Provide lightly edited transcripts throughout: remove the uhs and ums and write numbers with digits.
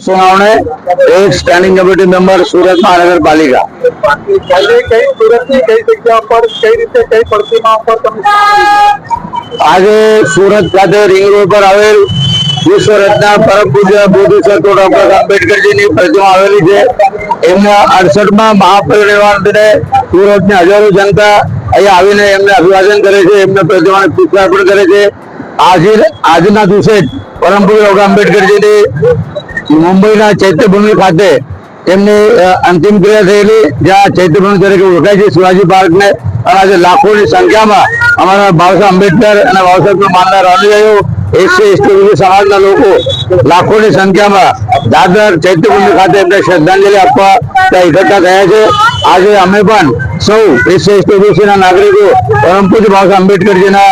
सुनावने एक standing committee member सूरत महानगर पालिका आज सूरत खाते रिंग रोड पर आवेल विश्व रत्न परम पूज्य बोधिसत्व डॉक्टर आंबेडकर ની પ્રતિમા આવેલી છે। એમના 68મા મહાપરિનિર્વાણ દિને સુરતની હજારો જનતા અહીંયા આવીને એમને અભિવાદન કરે છે, એમને પ્રતિમાને પુષ્પાર્પણ કરે છે। આજના દિવસે પરમ પૂજ્ય ડોક્ટર આંબેડકરજીની મુંબઈના ચૈત્યભૂમિ ખાતે એમની અંતિમ ક્રિયા થયેલી, જ્યાં ચૈત્યભૂમિ તરીકે ઓળખાય છે શિવાજી પાર્કને। અને આજે લાખોની સંખ્યામાં અમારા બાબા આંબેડકર અને બાબા સાહેબના માનનાર અનુયાયીઓ એસસી એસટી સમાજના લોકો લાખોની સંખ્યામાં દાદર ચૈત્યભૂમિ ખાતે એમને શ્રદ્ધાંજલિ આપવા ત્યાં એકઠા થયા છે। આજે અમે પણ સૌ એસસી એસટી નાગરિકો પરમ પૂજ્ય બાબા આંબેડકરજીના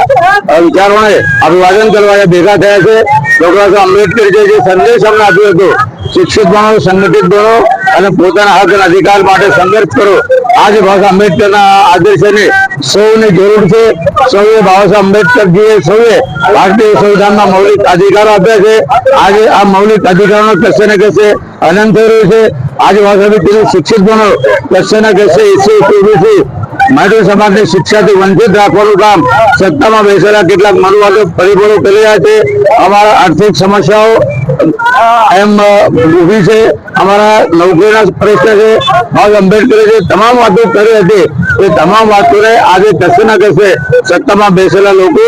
વિચારોને અભિવાદન કરવા ભેગા થયા છે। ડોક્ટર આંબેડકરજીએ જે સંદેશ અમને આપ્યો હતો, શિક્ષિત બનો, સંગઠિત બનો અને પોતાના હક અને અધિકાર માટે સંઘર્ષ કરો। આજે બાબા આંબેડકરના આદર્શને સૌને જરૂર છે। સૌએ બાબા આંબેડકરજીએ સૌએ ભારતીય સંવિધાનમાં મૌલિક અધિકારો આપ્યા છે। આજે આ મૌલિક અધિકારોનો કશે ને કશે અનંત થઈ રહ્યો છે। આજે બાબા સાહેબે કીધું શિક્ષિત બનો, કશે ને કશે એસસી ઓબીસી માઇનોરિટી સમાજને શિક્ષાથી વંચિત રાખવાનું કામ સત્તામાં બેસેલા કેટલાક મનુવાદો પરિબળો કરી રહ્યા છે। અમારા આર્થિક સમસ્યાઓ એમ ઊભી છે, અમારા નોકરીના પ્રશ્ન છે, બાબા આંબેડકરે જે તમામ વાતો કરી હતી એ તમામ વાતોને આજે કશે ના કશે સત્તામાં બેસેલા લોકો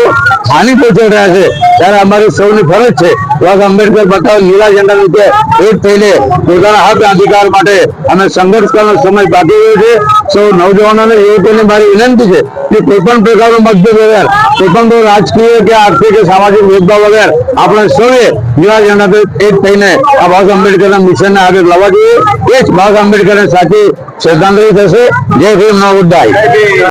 હાનિ પહોંચાડી રહ્યા છે। ત્યારે અમારી સૌની ફરજ છે બાબા આંબેડકર બતાવે લીલા ઝંડા નીચે એક થઈને પોતાના હક અધિકાર માટે અમે સંઘર્ષ કરવાનો સમય બાકી રહ્યો છે। સૌ નવજવાનોને યુવકોને મારી વિનંતી છે કે કોઈ પણ પ્રકારનો મતભેદ વગર, કોઈ પણ રાજકીય કે આર્થિક કે સામાજિક ભેદભાવ વગર આપણે સૌએ લીલા ઝંડા એક થઈને આ બાબા આંબેડકરના મિશનને આગળ લાવવા જોઈએ। એ જ બાબા આંબેડકરને સાચી શ્રદ્ધાંજલિ થશે। જય ભીમ, નમો બુદ્ધાય।